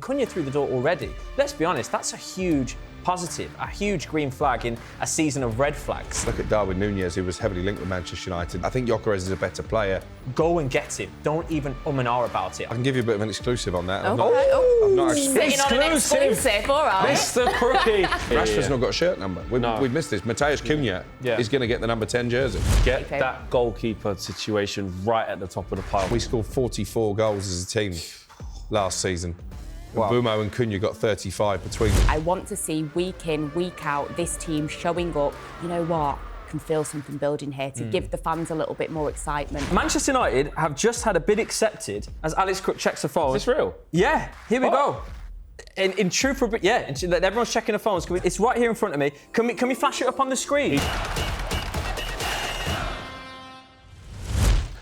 Cunha through the door already. Let's be honest, that's a huge positive, a huge green flag in a season of red flags. Look at Darwin Núñez, who was heavily linked with Manchester United. I think Gyokeres is a better player. Go and get him. Don't even and ah about it. I can give you a bit of an exclusive on that. Okay. I've not actually... Sitting on an exclusive, all right. Mr. Crookie. Rashford's not got a shirt number. We've missed this. Matheus Cunha is going to get the number 10 jersey. Get that goalkeeper situation right at the top of the pile. We scored 44 goals as a team last season. Wow. Mbeumo and Cunha got 35 between them. I want to see week in, week out, this team showing up. You know what? I can feel something building here to give the fans a little bit more excitement. Manchester United have just had a bid accepted as Alex Crook checks the phone. Is this real? Yeah, here we go. In truth, everyone's checking the phones. It's right here in front of me. Can we flash it up on the screen?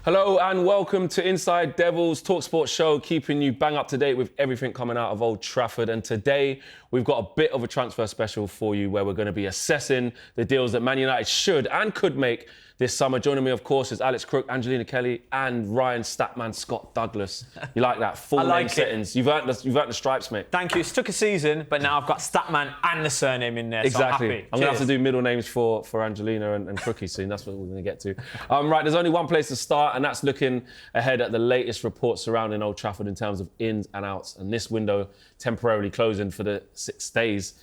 Hello and welcome to Inside Devils talkSPORT show, keeping you bang up to date with everything coming out of Old Trafford. And today we've got a bit of a transfer special for you where we're going to be assessing the deals that Man United should and could make this summer. Joining me, of course, is Alex Crook, Angelina Kelly and Ryan Statman Scott-Douglas. You like that? Full name settings. You've earned the stripes, mate. Thank you. It took a season, but now I've got Statman and the surname in there, exactly. So I'm happy. I'm going to have to do middle names for Angelina and Crookie soon. That's what we're going to get to. Right, there's only one place to start, and that's looking ahead at the latest reports surrounding Old Trafford in terms of ins and outs. And this window temporarily closing for the 6 days.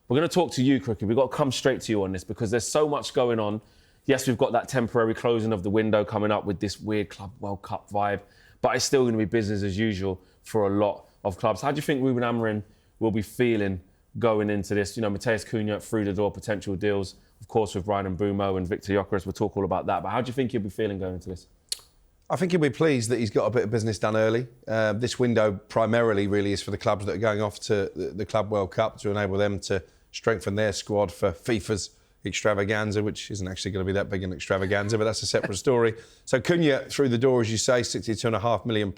We're going to talk to you, Crookie. We've got to come straight to you on this because there's so much going on. Yes, we've got that temporary closing of the window coming up with this weird Club World Cup vibe, but it's still going to be business as usual for a lot of clubs. How do you think Ruben Amorim will be feeling going into this? You know, Matheus Cunha through the door, potential deals, of course, with Ryan Mbeumo and Victor Gyokeres. We'll talk all about that. But how do you think he'll be feeling going into this? I think he'll be pleased that he's got a bit of business done early. This window primarily really is for the clubs that are going off to the Club World Cup to enable them to strengthen their squad for FIFA's extravaganza, which isn't actually going to be that big an extravaganza, but that's a separate story. So Cunha through the door, as you say, £62.5 million.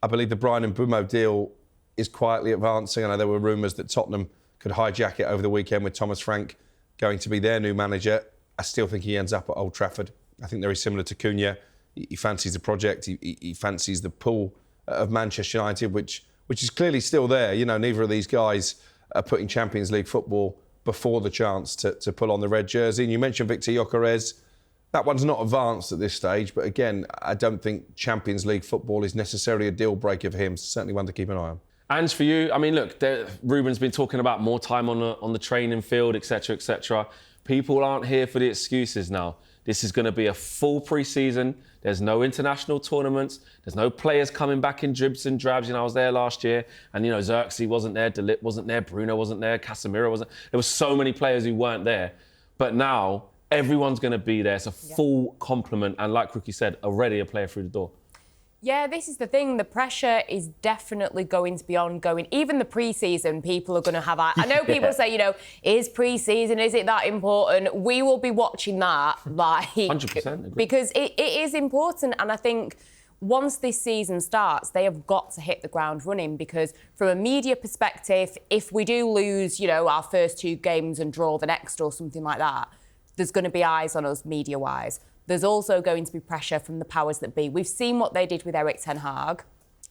I believe the Bryan Mbeumo deal is quietly advancing. I know there were rumours that Tottenham could hijack it over the weekend with Thomas Frank going to be their new manager. I still think he ends up at Old Trafford. I think very similar to Cunha. He fancies the project. He fancies the pull of Manchester United, which is clearly still there. You know, neither of these guys are putting Champions League football before the chance to pull on the red jersey. And you mentioned Victor Gyokeres. That one's not advanced at this stage, but again, I don't think Champions League football is necessarily a deal breaker for him. Certainly one to keep an eye on. And for you, I mean, look, Ruben's been talking about more time on the training field, etc., etc. People aren't here for the excuses now. This is going to be a full pre-season. There's no international tournaments. There's no players coming back in dribs and drabs. You know, I was there last year and, you know, Xerxes wasn't there, De Ligt wasn't there, Bruno wasn't there, Casemiro wasn't. There were so many players who weren't there. But now, everyone's going to be there. It's a full complement. And like Crookie said, already a player through the door. Yeah, this is the thing. The pressure is definitely going to be ongoing. Even the pre-season, people are going to have... I know people say, you know, is pre-season, is it that important? We will be watching that, like... 100%. Because it is important. And I think once this season starts, they have got to hit the ground running because from a media perspective, if we do lose, you know, our first 2 games and draw the next or something like that, there's going to be eyes on us media-wise. There's also going to be pressure from the powers that be. We've seen what they did with Erik ten Hag.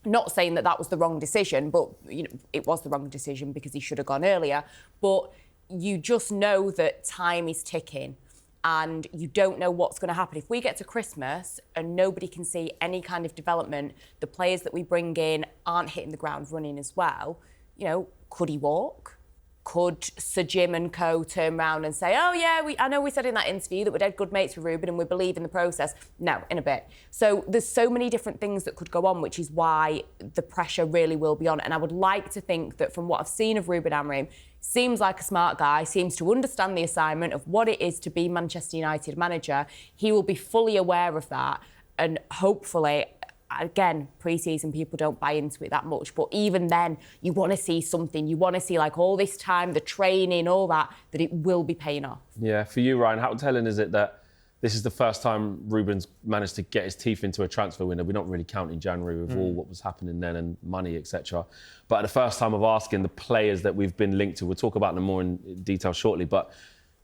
Not saying that was the wrong decision, but you know, it was the wrong decision because he should have gone earlier. But you just know that time is ticking and you don't know what's going to happen. If we get to Christmas and nobody can see any kind of development, the players that we bring in aren't hitting the ground running as well, you know, could he walk? Could Sir Jim and co turn around and say, oh, yeah, I know we said in that interview that we're dead good mates with Ruben and we believe in the process. No, in a bit. So there's so many different things that could go on, which is why the pressure really will be on. And I would like to think that from what I've seen of Ruben Amorim, seems like a smart guy, seems to understand the assignment of what it is to be Manchester United manager. He will be fully aware of that. And hopefully... Again, pre-season, people don't buy into it that much. But even then, you want to see something. You want to see, like, all this time, the training, all that it will be paying off. Yeah, for you, Ryan, how telling is it that this is the first time Ruben's managed to get his teeth into a transfer window? We're not really counting January with all what was happening then and money, etc. But the first time of asking the players that we've been linked to, we'll talk about them more in detail shortly, but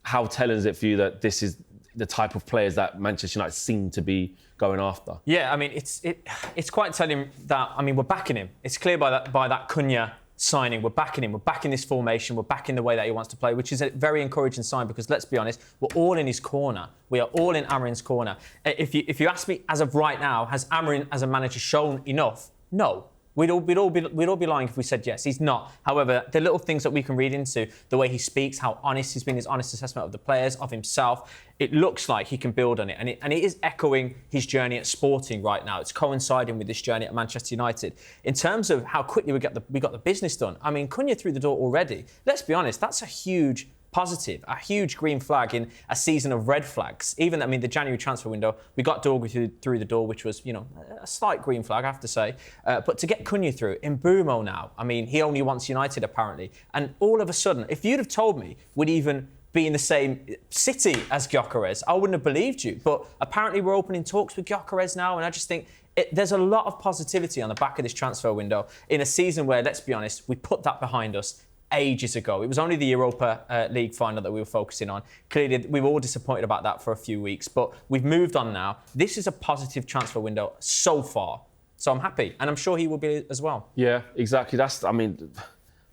how telling is it for you that this is the type of players that Manchester United seem to be going after. Yeah, I mean, it's quite telling that, I mean, we're backing him. It's clear by that Kuna signing, we're backing him. We're backing this formation. We're backing the way that he wants to play, which is a very encouraging sign because, let's be honest, we're all in his corner. We are all in Amarin's corner. If you ask me, as of right now, has Amarin as a manager shown enough? No. We'd all be lying if we said yes. He's not. However, the little things that we can read into, the way he speaks, how honest he's been, his honest assessment of the players, of himself, it looks like he can build on it. And it is echoing his journey at Sporting right now. It's coinciding with this journey at Manchester United. In terms of how quickly we got the business done, I mean, Cunha through the door already. Let's be honest, that's a huge positive, a huge green flag in a season of red flags. Even, I mean, the January transfer window, we got Dorgu through the door, which was, you know, a slight green flag, I have to say. But to get Cunha through, Mbeumo now, I mean, he only wants United apparently. And all of a sudden, if you'd have told me we'd even be in the same city as Gyokeres, I wouldn't have believed you. But apparently we're opening talks with Gyokeres now, and I just think there's a lot of positivity on the back of this transfer window in a season where, let's be honest, we put that behind us ages ago. It was only the Europa League final that we were focusing on. Clearly, we were all disappointed about that for a few weeks, but we've moved on now. This is a positive transfer window so far. So I'm happy, and I'm sure he will be as well. Yeah, exactly. I mean,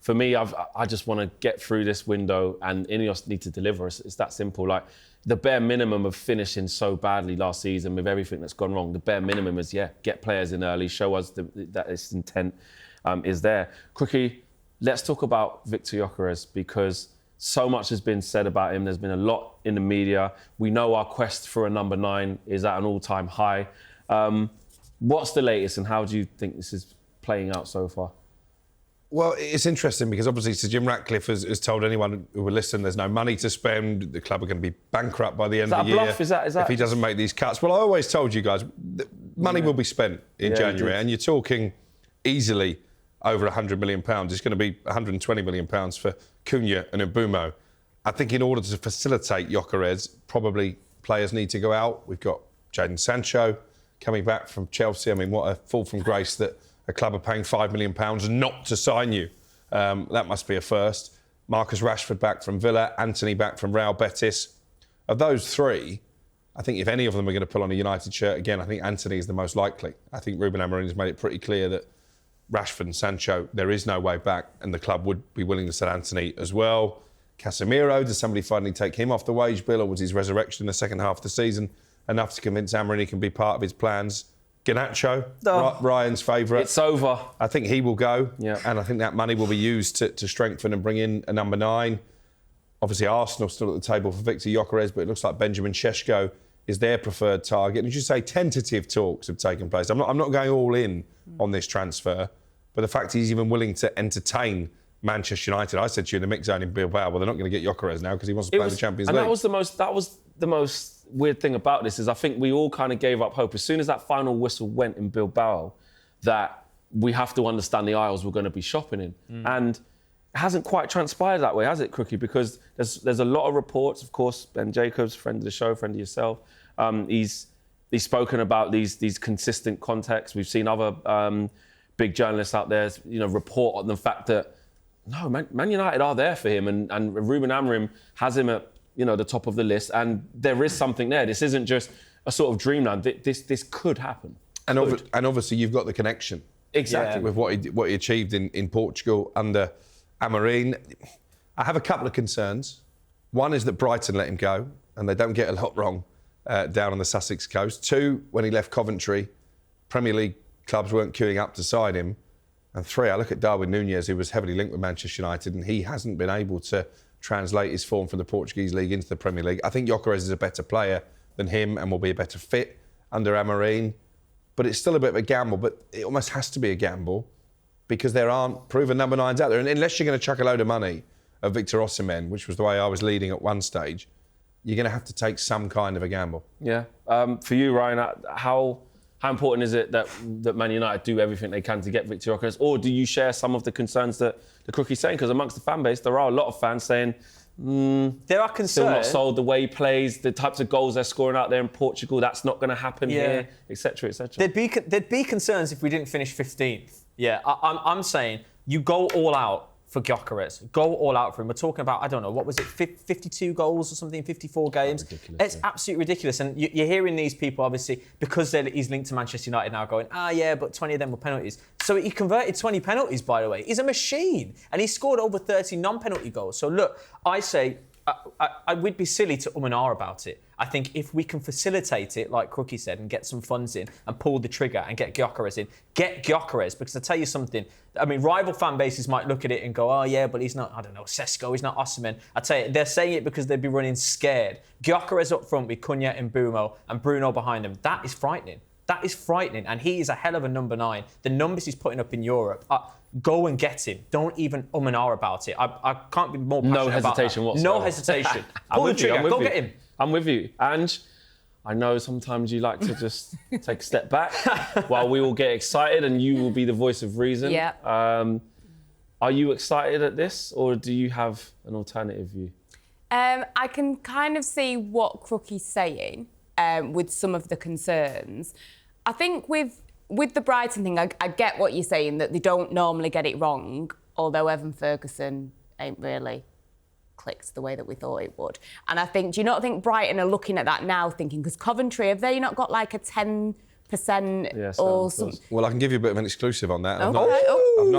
for me, I just want to get through this window, and Ineos need to deliver. It's that simple. Like, the bare minimum of finishing so badly last season with everything that's gone wrong, the bare minimum is, get players in early, show us that its intent is there. Crookie, let's talk about Victor Gyokeres, because so much has been said about him. There's been a lot in the media. We know our quest for a number 9 is at an all-time high. What's the latest, and how do you think this is playing out so far? Well, it's interesting because obviously Sir Jim Ratcliffe has told anyone who will listen there's no money to spend, the club are going to be bankrupt by the end of the year. Is that if he doesn't make these cuts. Well, I always told you guys, money will be spent in January, and you're talking easily over £100 million. It's going to be £120 million for Cunha and Mbeumo. I think in order to facilitate Gyokeres, probably players need to go out. We've got Jadon Sancho coming back from Chelsea. I mean, what a fall from grace that a club are paying £5 million not to sign you. That must be a first. Marcus Rashford back from Villa, Anthony back from Real Betis. Of those three, I think if any of them are going to pull on a United shirt again, I think Anthony is the most likely. I think Ruben Amorim has made it pretty clear that Rashford and Sancho, there is no way back, and the club would be willing to sell Anthony as well. Casemiro, does somebody finally take him off the wage bill, or was his resurrection in the second half of the season enough to convince Amorim he can be part of his plans? Garnacho, Ryan's favourite. It's over. I think he will go, yeah. And I think that money will be used to strengthen and bring in a number 9. Obviously, Arsenal still at the table for Victor Gyokeres, but it looks like Benjamin Šeško is their preferred target. And as you say, tentative talks have taken place. I'm not going all in on this transfer, but the fact he's even willing to entertain Manchester United. I said to you in the mix zone in Bilbao, well, they're not going to get Gyokeres now because he wants to play in the Champions League. And that was the most weird thing about this is I think we all kind of gave up hope as soon as that final whistle went in Bilbao that we have to understand the aisles we're going to be shopping in. And it hasn't quite transpired that way, has it, Crookie? Because there's a lot of reports, of course. Ben Jacobs, friend of the show, friend of yourself, he's spoken about these consistent contacts. We've seen other big journalists out there, report on the fact that Man United are there for him, and Ruben Amorim has him at the top of the list, and there is something there. This isn't just a sort of dreamland. This could happen. And obviously you've got the connection. Exactly. With what he achieved in Portugal under Amorim. I have a couple of concerns. One is that Brighton let him go, and they don't get a lot wrong down on the Sussex coast. 2, when he left Coventry, Premier League clubs weren't queuing up to sign him. And 3, I look at Darwin Núñez, who was heavily linked with Manchester United, and he hasn't been able to translate his form from the Portuguese league into the Premier League. I think Gyokeres is a better player than him and will be a better fit under Amorim. But it's still a bit of a gamble, but it almost has to be a gamble because there aren't proven number 9s out there. And unless you're going to chuck a load of money at Victor Osimhen, which was the way I was leading at one stage, you're going to have to take some kind of a gamble. Yeah. For you, Ryan, how important is it that Man United do everything they can to get Victor Gyokeres? Or do you share some of the concerns that the Crookie's saying? Because amongst the fan base, there are a lot of fans saying, there are concerns. Still not sold the way he plays, the types of goals they're scoring out there in Portugal, that's not going to happen here, etc., etc. There'd be concerns if we didn't finish 15th. Yeah, I'm saying you go all out for Gyokeres. Go all out for him. We're talking about, I don't know, what was it, 52 goals or something in 54 games? It's absolutely ridiculous. And you're hearing these people, obviously, because he's linked to Manchester United now, going, but 20 of them were penalties. So he converted 20 penalties, by the way. He's a machine. And he scored over 30 non-penalty goals. So look, I say, I would be silly to and ah about it. I think if we can facilitate it, like Crookie said, and get some funds in and pull the trigger and get Gyokeres in, get Gyokeres. Because I tell you something, I mean, rival fan bases might look at it and go, but he's not, I don't know, Sesko, he's not Osimhen. I tell you, they're saying it because they'd be running scared. Gyokeres up front with Kuna and Bruno behind him. That is frightening. That is frightening. And he is a hell of a number 9. The numbers he's putting up in Europe, go and get him. Don't even and ah about it. I can't be more passionate No hesitation about that. whatsoever. No hesitation. Pull the trigger. Go get him. I'm with you. And I know sometimes you like to just take a step back while we all get excited and you will be the voice of reason. Yeah. Are you excited at this or do you have an alternative view? I can kind of see what Crookie's saying with some of the concerns. I think with the Brighton thing, I get what you're saying, that they don't normally get it wrong, although Evan Ferguson ain't really clicked the way that we thought it would. And I think, do you not think Brighton are looking at that now thinking, because Coventry, have they not got like a 10% or something? Well, I can give you a bit of an exclusive on that. I've not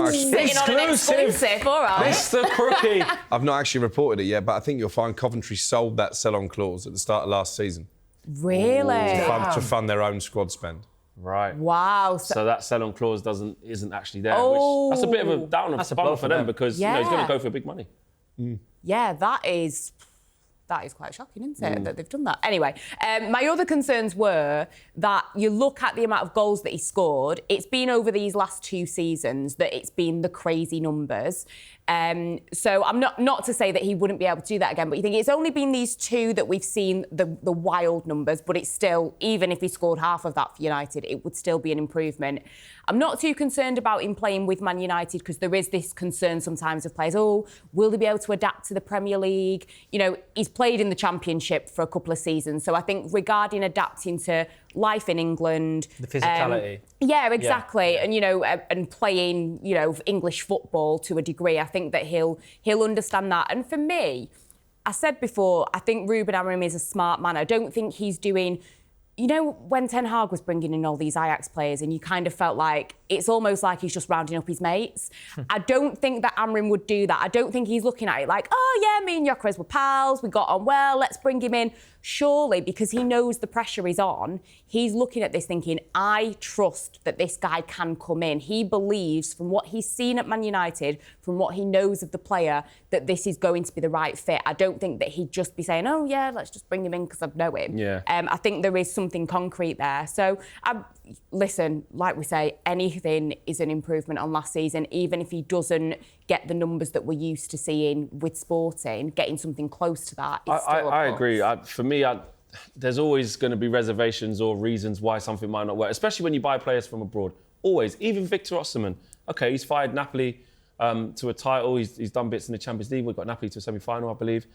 actually, sitting on an exclusive, all right. Mr. Crookie. I've not actually reported it yet, but I think you'll find Coventry sold that sell-on clause at the start of last season. Really? To fund their own squad spend. Right. Wow. So that sell-on clause isn't actually there. Oh. That's a bit of a downer for them because he's going to go for big money. Yeah, that is quite shocking, isn't it, that they've done that? Anyway, my other concerns were that you look at the amount of goals that he scored. It's been over these last 2 seasons that it's been the crazy numbers. So I'm not to say that he wouldn't be able to do that again, but you think it's only been these 2 that we've seen the wild numbers, but it's still, even if he scored half of that for United, it would still be an improvement. I'm not too concerned about him playing with Man United because there is this concern sometimes of players, will they be able to adapt to the Premier League? You know, he's played in the Championship for a couple of seasons, so I think regarding adapting to life in England... The physicality. Yeah, exactly. Yeah. And, you know, and playing, you know, English football to a degree, I think that he'll understand that. And for me, I said before, I think Ruben Amorim is a smart man. I don't think he's doing... You know, when Ten Hag was bringing in all these Ajax players and you kind of felt like it's almost like he's just rounding up his mates. I don't think that Amorim would do that. I don't think he's looking at it like, me and Gyokeres were pals, we got on well, let's bring him in. Surely, because he knows the pressure is on, he's looking at this thinking, I trust that this guy can come in. He believes, from what he's seen at Man United, from what he knows of the player, that this is going to be the right fit. I don't think that he'd just be saying, let's just bring him in because I know him. Yeah. I think there is something concrete there. So, listen, like we say, anything is an improvement on last season, even if he doesn't get the numbers that we're used to seeing with Sporting, getting something close to that is still a plus. I agree. For me, there's always going to be reservations or reasons why something might not work, especially when you buy players from abroad. Always. Even Victor Osimhen. OK, he's fired Napoli to a title. He's done bits in the Champions League. We've got Napoli to a semi-final, I believe.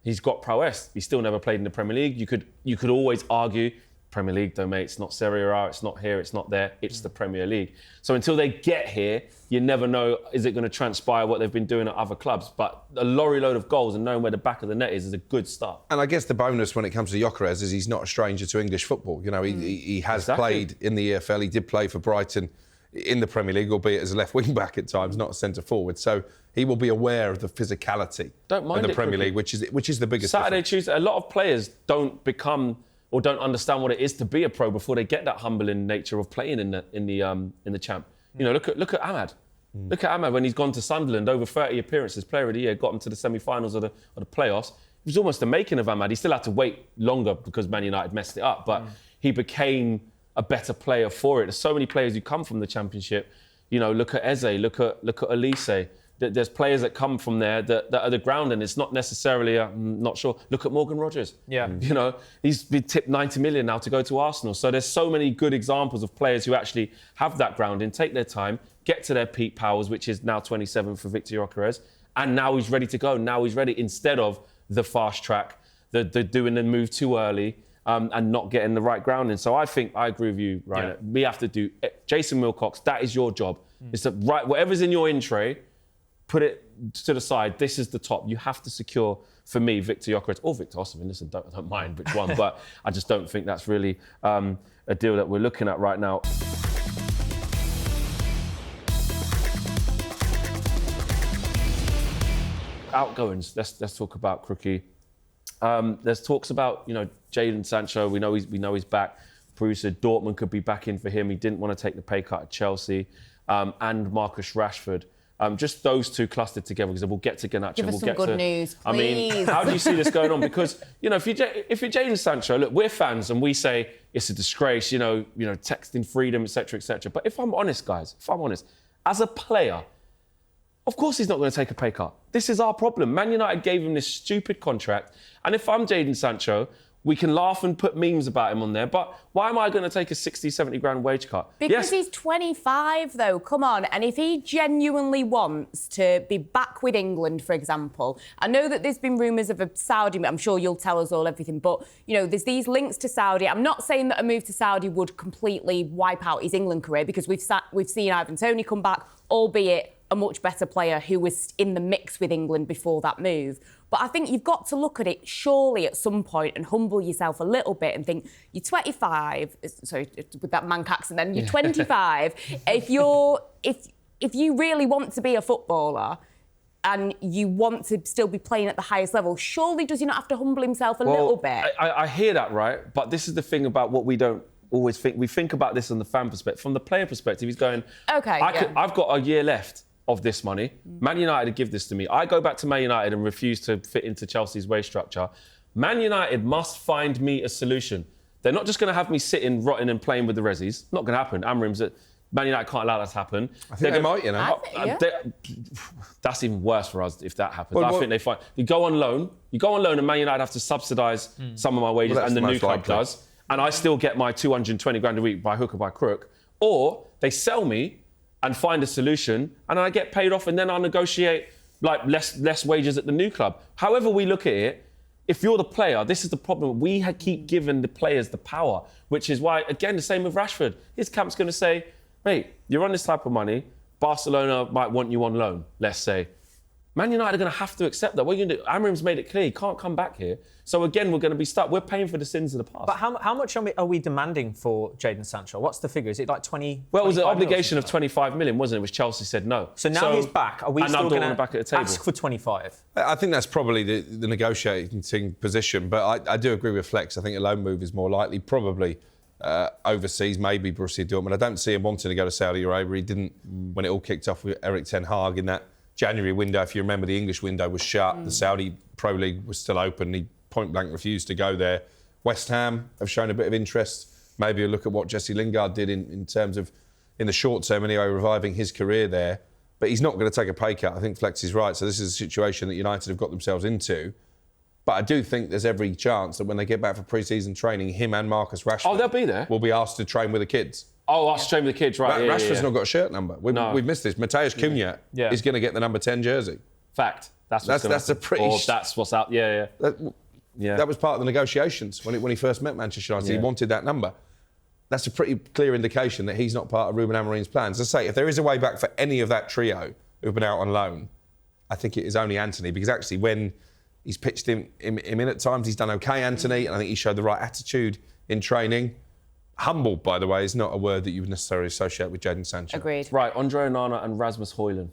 He's got prowess. He's still never played in the Premier League. You could always argue, Premier League though, mate, it's not Serie A, it's not here, it's not there, it's the Premier League. So until they get here, you never know, is it going to transpire what they've been doing at other clubs? But a lorry load of goals and knowing where the back of the net is a good start. And I guess the bonus when it comes to Gyokeres is he's not a stranger to English football. You know, he has played in the EFL, he did play for Brighton in the Premier League, albeit as a left wing back at times, not a centre forward. So he will be aware of the physicality of the Premier League, which is the biggest Saturday, difference. Tuesday, a lot of players don't become or don't understand what it is to be a pro before they get that humbling nature of playing in the champ. You know, look at Ahmad. Look at Ahmad when he's gone to Sunderland, over 30 appearances, player of the year, got him to the semi-finals of the playoffs. It was almost the making of Ahmad. He still had to wait longer because Man United messed it up, but he became a better player for it. There's so many players who come from the Championship. You know, look at Eze, look at Elise. There's players that come from there that are the ground, and it's not necessarily, I'm not sure. Look at Morgan Rogers. Yeah. You know, he's been tipped 90 million now to go to Arsenal. So there's so many good examples of players who actually have that grounding, take their time, get to their peak powers, which is now 27 for Victor Gyokeres, and now he's ready to go. Now he's ready, instead of the fast track, the doing the move too early, and not getting the right grounding. So I think I agree with you, Ryan. Yeah. We have to do Jason Wilcox. That is your job. It's to write whatever's in your in tray. put it to the side. This is the top. You have to secure, for me, Victor Gyokeres or Victor Osimhen. Listen, I don't mind which one, but I just don't think that's really a deal that we're looking at right now. Outgoings. Let's talk about Crookie. There's talks about Jadon Sancho. We know he's back. Bruce said Dortmund could be back in for him. He didn't want to take the pay cut at Chelsea, and Marcus Rashford. Just those two clustered together, because we'll get to Garnacho. Give us some good news, please. I mean, how do you see this going on? Because if you're Jadon Sancho, look, we're fans and we say it's a disgrace. Texting freedom, etc., etc. But if I'm honest, guys, as a player, of course he's not going to take a pay cut. This is our problem. Man United gave him this stupid contract, and if I'm Jadon Sancho, we can laugh and put memes about him on there, but why am I going to take a 60, 70 grand wage cut? Because he's 25, though. Come on. And if he genuinely wants to be back with England, for example, I know that there's been rumours of a Saudi, I'm sure you'll tell us all everything, but, there's these links to Saudi. I'm not saying that a move to Saudi would completely wipe out his England career, because we've seen Ivan Toney come back, albeit a much better player who was in the mix with England before that move. But I think you've got to look at it surely at some point and humble yourself a little bit and think, you're 25, sorry, with that Manc accent then, you're 25. If you really want to be a footballer and you want to still be playing at the highest level, surely does he not have to humble himself a little bit? I hear that, right? But this is the thing about what we don't always think. We think about this from the fan perspective. From the player perspective, he's going, OK, I've got a year left of this money. Man United give this to me. I go back to Man United and refuse to fit into Chelsea's wage structure. Man United must find me a solution. They're not just going to have me sitting, rotting and playing with the Rezzies. Not going to happen. Amrim's Man United can't allow that to happen. I think they might, That's even worse for us if that happens. I think they find... You go on loan and Man United have to subsidise some of my wages, and the new club does. And I still get my 220 grand a week by hook or by crook. Or they sell me and find a solution, and I get paid off, and then I'll negotiate less wages at the new club. However we look at it, if you're the player, this is the problem. We keep giving the players the power, which is why, again, the same with Rashford. His camp's going to say, mate, you're on this type of money. Barcelona might want you on loan, let's say. Man United are going to have to accept that. What are you going to do? Amrim's made it clear he can't come back here. So again, we're going to be stuck. We're paying for the sins of the past. But how much are we demanding for Jadon Sancho? What's the figure? Is it like 20? Well, it was an obligation of 25 million, wasn't it? Which Chelsea said no. So now he's back. Are we still going to ask for 25? I think that's probably the negotiating position. But I do agree with Flex. I think a loan move is more likely, probably overseas, maybe Borussia Dortmund. I don't see him wanting to go to Saudi Arabia. He didn't when it all kicked off with Erik ten Hag in that January window. If you remember, the English window was shut. The Saudi Pro League was still open. He point blank refused to go there. West Ham have shown a bit of interest. Maybe a look at what Jesse Lingard did in terms of, in the short term anyway, reviving his career there. But he's not going to take a pay cut. I think Flex is right. So this is a situation that United have got themselves into. But I do think there's every chance that when they get back for pre-season training, him and Marcus Rashford they'll be there. Will be asked to train with the kids. Asked to train with the kids, right? Rashford's not got a shirt number. We've missed this. Mateusz Kuna is going to get the number 10 jersey. Fact. That's a pretty... that's what's out. Yeah. That was part of the negotiations when he first met Manchester United. He wanted that number. That's a pretty clear indication that he's not part of Ruben Amorim's plans. As I say, if there is a way back for any of that trio who've been out on loan, I think it is only Anthony, because actually when he's pitched him in at times, he's done okay, Anthony, and I think he showed the right attitude in training. Humbled, by the way, is not a word that you would necessarily associate with Jadon Sancho. Agreed. Right, Andre Onana and Rasmus Højlund.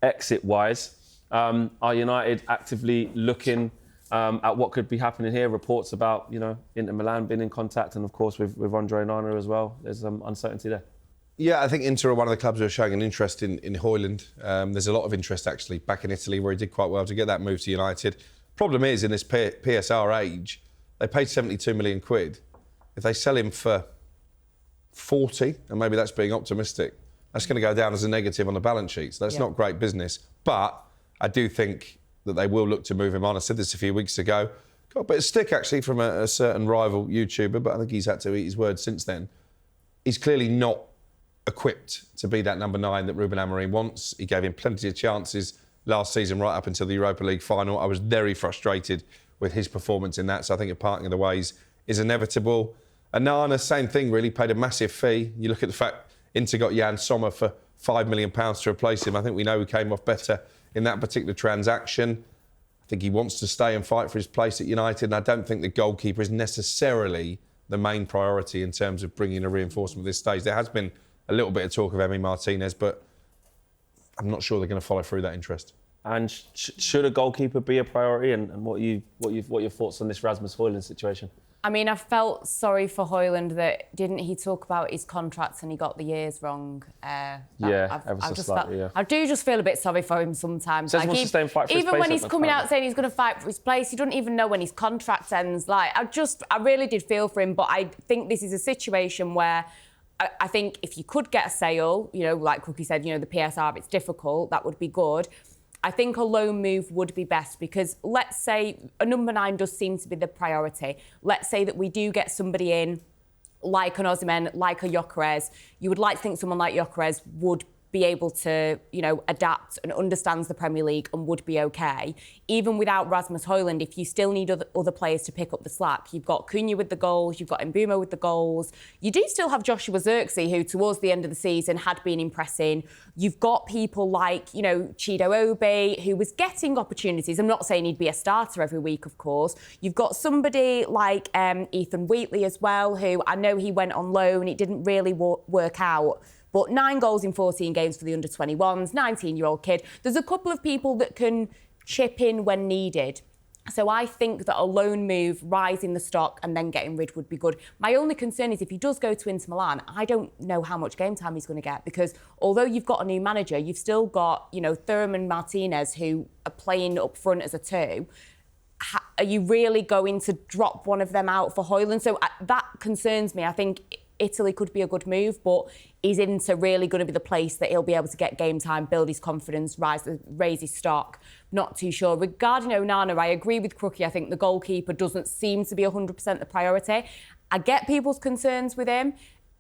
Exit-wise, are United actively looking at what could be happening here? Reports about, Inter Milan being in contact, and of course with Andre Onana as well. There's uncertainty there. Yeah, I think Inter are one of the clubs who are showing an interest in Højlund. There's a lot of interest, actually, back in Italy, where he did quite well to get that move to United. Problem is, in this PSR age, they paid 72 million quid. If they sell him for 40, and maybe that's being optimistic, that's going to go down as a negative on the balance sheet. So that's not great business. But I do think that they will look to move him on. I said this a few weeks ago. Got a bit of stick, actually, from a certain rival YouTuber, but I think he's had to eat his words since then. He's clearly not equipped to be that number 9 that Ruben Amorim wants. He gave him plenty of chances last season, right up until the Europa League final. I was very frustrated with his performance in that, so I think a parting of the ways is inevitable. Onana, same thing, really, paid a massive fee. You look at the fact Inter got Jan Sommer for £5 million to replace him. I think we know he came off better in that particular transaction. I think he wants to stay and fight for his place at United, and I don't think the goalkeeper is necessarily the main priority in terms of bringing a reinforcement at this stage. There has been a little bit of talk of Emi Martinez, but I'm not sure they're going to follow through that interest. And should a goalkeeper be a priority? And what are your thoughts on this Rasmus Højlund situation? I mean, I felt sorry for Højlund that didn't he talk about his contracts and he got the years wrong. Ever so slightly, yeah. I do just feel a bit sorry for him sometimes. Says he wants to stay and fight for his place even when he's coming apparently. out saying he's going to fight for his place, he doesn't even know when his contract ends. Like, I really did feel for him, but I think this is a situation where I think if you could get a sale, you know, like Crookie said, you know, the PSR, it's difficult, that would be good. I think a loan move would be best because let's say a number 9 does seem to be the priority. Let's say that we do get somebody in like an Osimhen, like a Gyokeres. You would like to think someone like Gyokeres would be able to, you know, adapt and understands the Premier League and would be okay. Even without Rasmus Højlund, if you still need other players to pick up the slack, you've got Kuna with the goals, you've got Mbeumo with the goals. You do still have Joshua Zirkzee, who towards the end of the season had been impressing. You've got people like, you know, Chido Obi, who was getting opportunities. I'm not saying he'd be a starter every week, of course. You've got somebody like Ethan Wheatley as well, who I know he went on loan. It didn't really work out. But 9 goals in 14 games for the under-21s, 19-year-old kid. There's a couple of people that can chip in when needed. So I think that a loan move, rising the stock and then getting rid would be good. My only concern is if he does go to Inter Milan, I don't know how much game time he's going to get because although you've got a new manager, you've still got, you know, Thuram and Martinez who are playing up front as a 2. Are you really going to drop one of them out for Højlund? So that concerns me. I think Italy could be a good move, but is Inter really going to be the place that he'll be able to get game time, build his confidence, raise his stock? Not too sure. Regarding Onana, I agree with Crookie. I think the goalkeeper doesn't seem to be 100% the priority. I get people's concerns with him.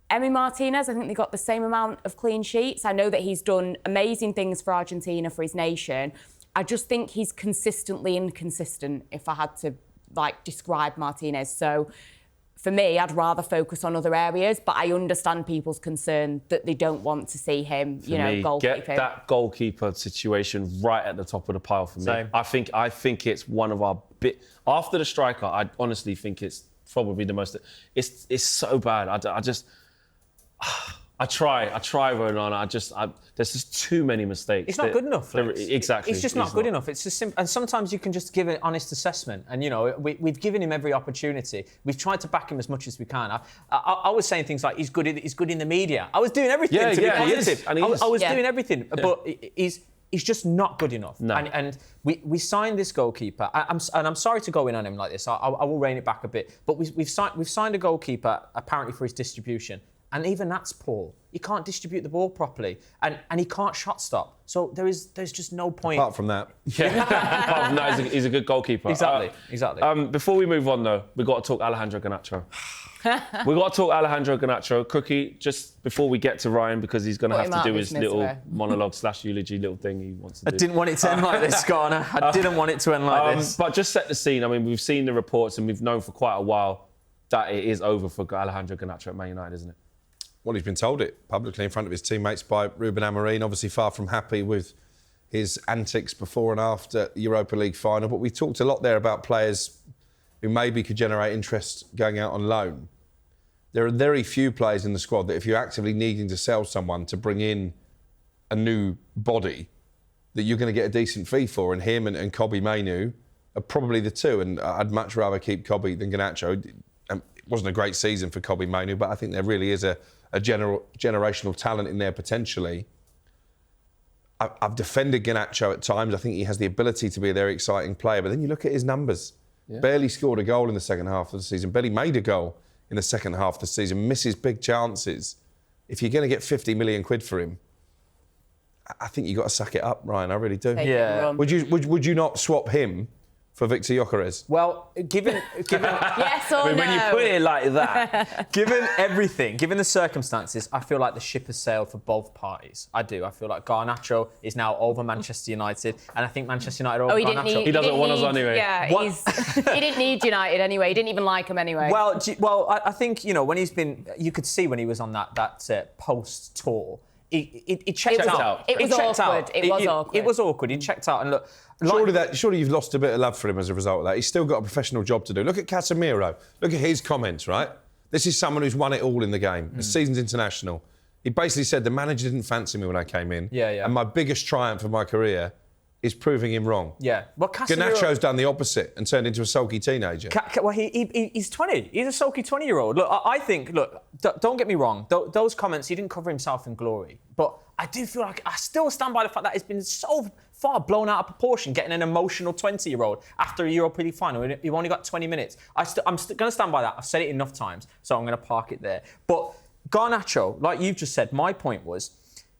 Emi Martinez, I think they got the same amount of clean sheets. I know that he's done amazing things for Argentina, for his nation. I just think he's consistently inconsistent, if I had to, describe Martinez. So for me, I'd rather focus on other areas, but I understand people's concern that they don't want to see him, goalkeeping. Get that goalkeeper situation right at the top of the pile for me. Same. I think it's one of our after the striker. I honestly think it's probably the most. It's so bad. I try, Onana. There's just too many mistakes. It's not good enough. Exactly. It's just not good enough. It's just simple. And sometimes you can just give an honest assessment. And, we've given him every opportunity. We've tried to back him as much as we can. I was saying things like, he's good in the media. I was doing everything to be positive. I was doing everything. Yeah. But he's just not good enough. No. And we signed this goalkeeper. I'm sorry to go in on him like this. I will rein it back a bit. But we've signed a goalkeeper, apparently for his distribution. And even that's poor. He can't distribute the ball properly, and he can't shot stop. So there's just no point. Apart from that, he's a good goalkeeper. Exactly. Before we move on, though, we've got to talk Alejandro Garnacho. Crookie, just before we get to Ryan, because he's going to have to do his little monologue / eulogy little thing he wants to do. I didn't want it to end like this, Garner. I didn't want it to end like this. But just set the scene. I mean, we've seen the reports and we've known for quite a while that it is over for Alejandro Garnacho at Man United, isn't it? Well, he's been told it publicly in front of his teammates by Ruben Amorim. Obviously far from happy with his antics before and after the Europa League final. But we talked a lot there about players who maybe could generate interest going out on loan. There are very few players in the squad that if you're actively needing to sell someone to bring in a new body, that you're going to get a decent fee for. And him and Kobbie Mainoo are probably the two. And I'd much rather keep Kobbie than Garnacho. It wasn't a great season for Kobbie Mainoo, but I think there really is a generational talent in there potentially. I've defended Garnacho at times. I think he has the ability to be a very exciting player. But then you look at his numbers. Yeah. Barely scored a goal in the second half of the season. Barely made a goal in the second half of the season. Misses big chances. If you're going to get 50 million quid for him, I think you've got to suck it up, Ryan. I really do. Yeah. Would you not swap him for Victor Gyokeres? Well, given yes or no? When you put it like that, given everything, given the circumstances, I feel like the ship has sailed for both parties. I do. I feel like Garnacho is now over Manchester United, and I think Manchester United are over Garnacho. He doesn't want us anyway. Yeah, he didn't need United anyway. He didn't even like him anyway. Well, I think when he's been, you could see when he was on that post tour. He checked out. It was awkward. It was awkward. It was awkward. He checked out, and look. Surely you've lost a bit of love for him as a result of that. He's still got a professional job to do. Look at Casemiro. Look at his comments, right? This is someone who's won it all in the game. The season's international. He basically said the manager didn't fancy me when I came in. Yeah. And my biggest triumph of my career is proving him wrong. Yeah. Well, Garnacho's done the opposite and turned into a sulky teenager. Well, he's 20. He's a sulky 20-year-old. Look, I think, don't get me wrong. Those comments, he didn't cover himself in glory. But I do feel like I still stand by the fact that it's been so far blown out of proportion, getting an emotional 20-year-old after a Europa League final. You've only got 20 minutes. I'm going to stand by that. I've said it enough times, so I'm going to park it there. But Garnacho, like you've just said, my point was,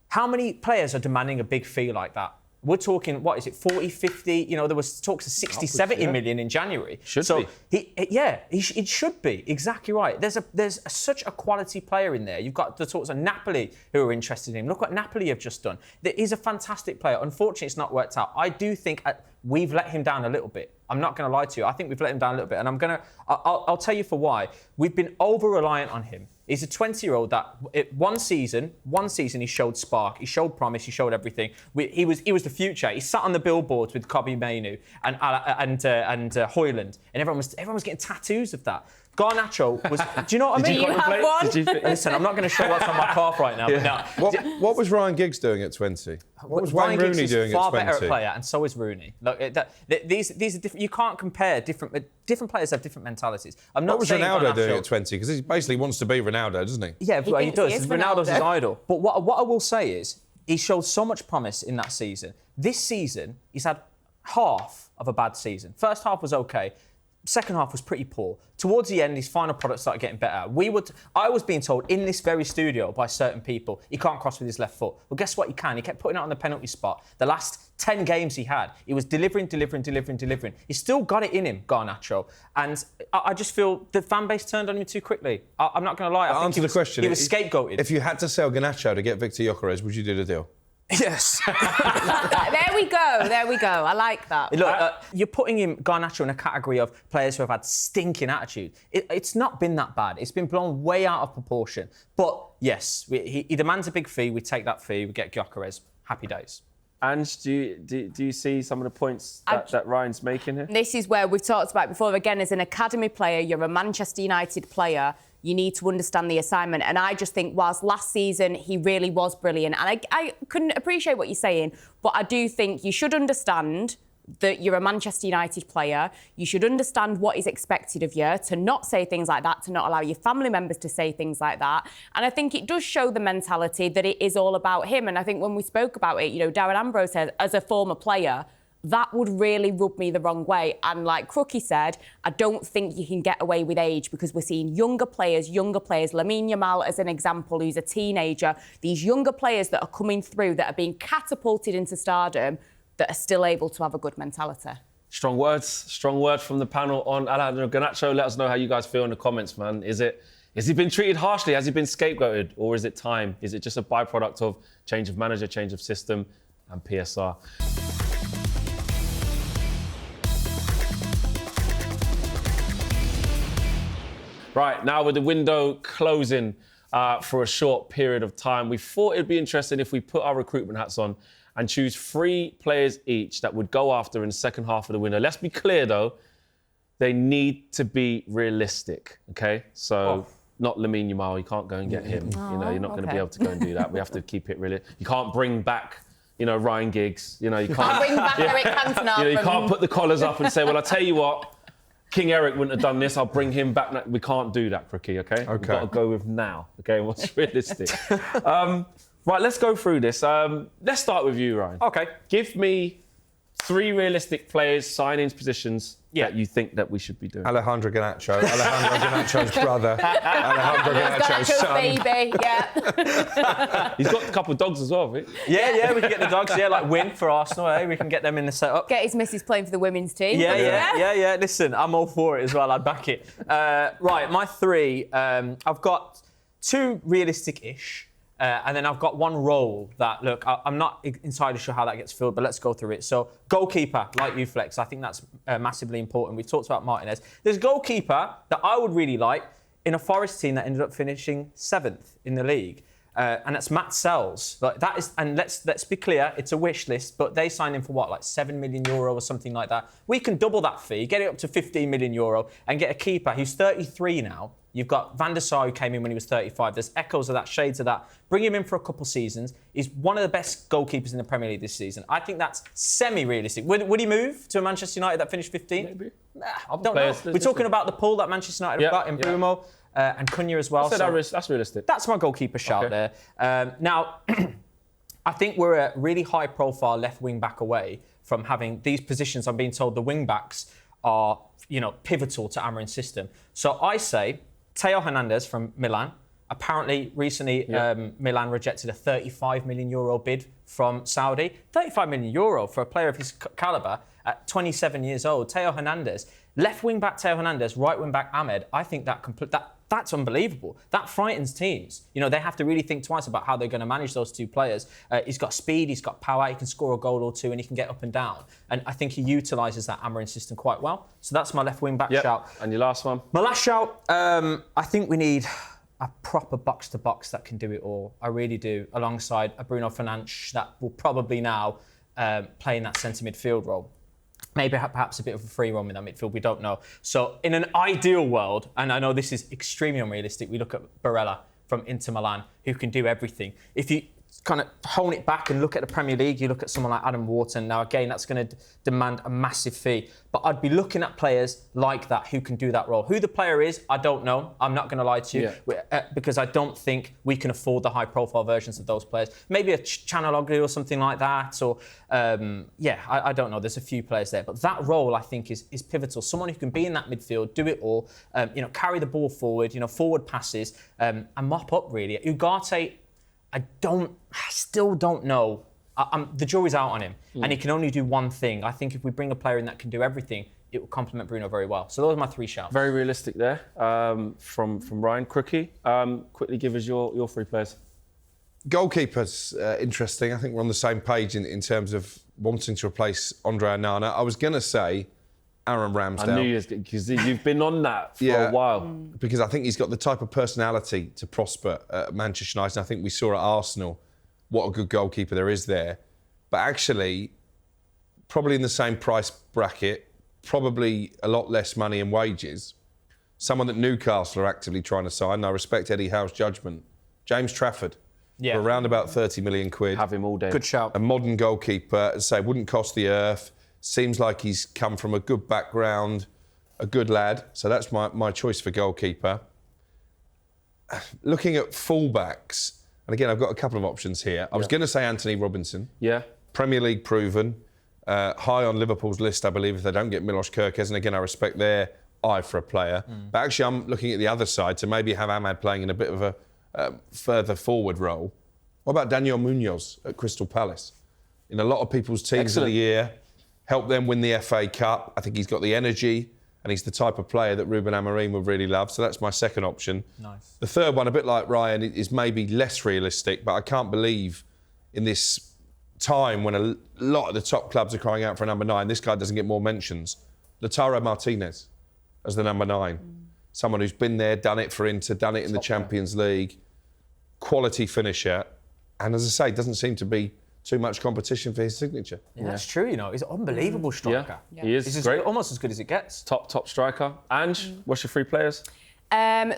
how many players are demanding a big fee like that? We're talking, what is it, 40, 50? There was talks of 60, 70 million in January. Should be. It should be. Exactly right. There's such a quality player in there. You've got the talks of Napoli who are interested in him. Look what Napoli have just done. He's a fantastic player. Unfortunately, it's not worked out. I do think we've let him down a little bit. I'm not going to lie to you. I think we've let him down a little bit. And I'll tell you for why. We've been over-reliant on him. He's a 20-year-old that one season he showed spark, he showed promise, he showed everything. He was the future. He sat on the billboards with Kobe Mainu and Højlund, and everyone was getting tattoos of that. Garnacho was. Do you know what I mean? Do you have one? Listen, I'm not going to show what's on my calf right now. Yeah. But no. What was Ryan Giggs doing at 20? What was Wayne Rooney doing at 20? Far better player, and so is Rooney. Look, these are different. You can't compare different players have different mentalities. What was Ronaldo doing at 20? Because he basically wants to be Ronaldo, doesn't he? Yeah, he does. He is Ronaldo's his Ronaldo. idol. But what I will say is, he showed so much promise in that season. This season, he's had half of a bad season. First half was okay. Second half was pretty poor. Towards the end, his final product started getting better. I was being told in this very studio by certain people, he can't cross with his left foot. Well, guess what? He can. He kept putting it on the penalty spot. The last 10 games he had, he was delivering. He's still got it in him, Garnacho. And I just feel the fan base turned on him too quickly. I'm not going to lie. Answer the question. He was scapegoated. If you had to sell Garnacho to get Victor Gyokeres, would you do the deal? Yes. There we go. I like that. Look, you're putting Garnacho in a category of players who have had stinking attitude. It's not been that bad. It's been blown way out of proportion. But yes, he demands a big fee. We take that fee. We get Gyokeres. Happy days. Ange, do you see some of the points that Ryan's making here? This is where we've talked about before. Again, as an academy player, you're a Manchester United player. You need to understand the assignment. And I just think whilst last season he really was brilliant, and I couldn't appreciate what you're saying, but I do think you should understand that you're a Manchester United player. You should understand what is expected of you, to not say things like that, to not allow your family members to say things like that. And I think it does show the mentality that it is all about him. And I think when we spoke about it, Darren Ambrose said, as a former player, that would really rub me the wrong way. And like Crookie said, I don't think you can get away with age because we're seeing younger players, Lamine Yamal as an example, who's a teenager, these younger players that are coming through, that are being catapulted into stardom, that are still able to have a good mentality. Strong words from the panel on Alejandro Garnacho. Let us know how you guys feel in the comments, man. Has he been treated harshly? Has he been scapegoated? Or is it time? Is it just a byproduct of change of manager, change of system and PSR? Right, now with the window closing for a short period of time, we thought it'd be interesting if we put our recruitment hats on and choose 3 players each that would go after in the second half of the window. Let's be clear, though, they need to be realistic, OK? So not Lamine Yamal, you can't go and get him. You're not going to be able to go and do that. We have to keep it real. You can't bring back, Ryan Giggs. You can't bring back Eric Cantona. You can't put the collars up and say, well, I'll tell you what, King Eric wouldn't have done this, I'll bring him back now. We can't do that, Crookie, OK? We've got to go with now, OK? What's realistic? Right, let's go through this. Let's start with you, Ryan. OK. Give me 3 realistic players, signings, positions that you think that we should be doing. Alejandro Garnacho, Alejandro Garnacho's brother, Alejandro Garnacho's son. Baby, yeah. He's got a couple of dogs as well, right? Yeah, we can get the dogs. Yeah, like Win for Arsenal. We can get them in the setup. Get his missus playing for the women's team. Yeah. Listen, I'm all for it as well. I'd back it. Right, my 3. I've got 2 realistic-ish. And then I've got 1 role that, look, I'm not entirely sure how that gets filled, but let's go through it. So, goalkeeper, like you, Flex, I think that's massively important. We've talked about Martinez. There's goalkeeper that I would really like in a Forest team that ended up finishing 7th in the league. and that's Matt Sells. Like that is, and let's be clear, it's a wish list, but they signed him for what, like €7 million or something like that. We can double that fee, get it up to €15 million, and get a keeper who's 33 now. You've got Van der Sar, who came in when he was 35. There's echoes of that, shades of that. Bring him in for a couple seasons. He's one of the best goalkeepers in the Premier League this season. I think that's semi-realistic. Would he move to a Manchester United that finished 15th? Maybe. I don't know. We're talking about the pool that Manchester United have got in Brumo and Kuna as well. That's realistic. That's my goalkeeper shout there. Now, I think we're a really high-profile left wing-back away from having these positions. I'm being told the wing-backs are, pivotal to Amorim's system. So I say Theo Hernandez from Milan. Apparently, recently, Milan rejected a €35 million bid from Saudi. €35 million for a player of his calibre at 27 years old. Theo Hernandez, left wing back Theo Hernandez, right wing back Ahmed. I think that's unbelievable. That frightens teams. They have to really think twice about how they're going to manage those two players. He's got speed, he's got power, he can score a goal or two, and he can get up and down. And I think he utilises that Amorim system quite well. So that's my left wing back shout. And your last one? My last shout, I think we need a proper box-to-box that can do it all. I really do, alongside a Bruno Fernandes that will probably now play in that centre midfield role. Maybe perhaps a bit of a free roam in that midfield, we don't know. So in an ideal world, and I know this is extremely unrealistic, we look at Barella from Inter Milan, who can do everything. If you kind of hone it back and look at the Premier League, you look at someone like Adam Wharton. Now, again, that's going to demand a massive fee. But I'd be looking at players like that who can do that role. Who the player is, I don't know. I'm not going to lie to you because I don't think we can afford the high-profile versions of those players. Maybe a Chanaloglu or something like that. Or, I don't know. There's a few players there. But that role, I think, is pivotal. Someone who can be in that midfield, do it all, carry the ball forward, forward passes, and mop up, really. Ugarte, I still don't know. The jury's out on him, and he can only do one thing. I think if we bring a player in that can do everything, it will complement Bruno very well. So those are my three shouts. Very realistic there from Ryan. Crookie, quickly give us your three players. Goalkeeper's interesting. I think we're on the same page in terms of wanting to replace Andre Onana. I was going to say Aaron Ramsdale. I knew you, because you've been on that for a while. Because I think he's got the type of personality to prosper at Manchester United. And I think we saw at Arsenal what a good goalkeeper there is there. But actually, probably in the same price bracket, probably a lot less money and wages. Someone that Newcastle are actively trying to sign, and I respect Eddie Howe's judgment, James Trafford. For around about 30 million quid. Have him all day. Good shout. A modern goalkeeper, as I say, wouldn't cost the earth. Seems like he's come from a good background, a good lad. So that's my choice for goalkeeper. Looking at fullbacks, and again, I've got a couple of options here. I was going to say Anthony Robinson. Yeah. Premier League proven. High on Liverpool's list, I believe, if they don't get Milos Gyokeres. And again, I respect their eye for a player. But actually, I'm looking at the other side to maybe have Ahmad playing in a bit of a further forward role. What about Daniel Munoz at Crystal Palace? In a lot of people's teams of the year, help them win the FA Cup. I think he's got the energy and he's the type of player that Ruben Amorim would really love. So that's my second option. Nice. The third one, a bit like Ryan, is maybe less realistic, but I can't believe in this time when a lot of the top clubs are crying out for a number 9, this guy doesn't get more mentions. Lautaro Martinez as the number 9. Someone who's been there, done it for Inter, done it in the Champions League. Quality finisher. And as I say, doesn't seem to be too much competition for his signature. Yeah, that's true, He's an unbelievable striker. Yeah. He is. He's great. Almost as good as it gets. Top striker. Ange, what's your three players?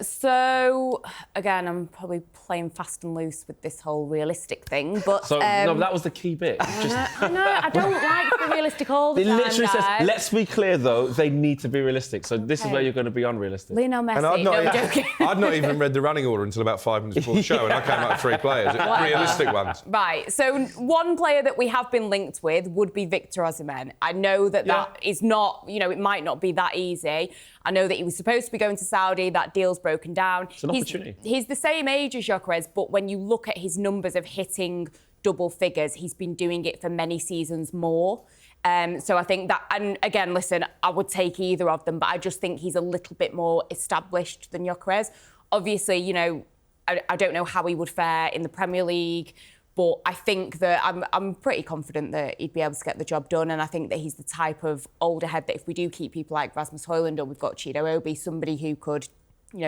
So, again, I'm probably playing fast and loose with this whole realistic thing, but... So, no, that was the key bit. I know, I don't like the realistic all the It time, literally says, guys. let's be clear, though, they need to be realistic. So this is where you're going to be unrealistic. Lionel Messi, And I'd not even read the running order until about 5 minutes before the show, and I came up with 3 players, realistic ones. Right, so one player that we have been linked with would be Victor Osimhen. I know that is not, it might not be that easy. I know that he was supposed to be going to Saudi, that deal's broken down. It's an opportunity. He's the same age as Gyokeres, but when you look at his numbers of hitting double figures, he's been doing it for many seasons more. So I think that, and again, listen, I would take either of them, but I just think he's a little bit more established than Gyokeres. Obviously, I don't know how he would fare in the Premier League, but I think that I'm pretty confident that he'd be able to get the job done. And I think that he's the type of older head that if we do keep people like Rasmus Højlund or we've got Chido Obi, somebody who could,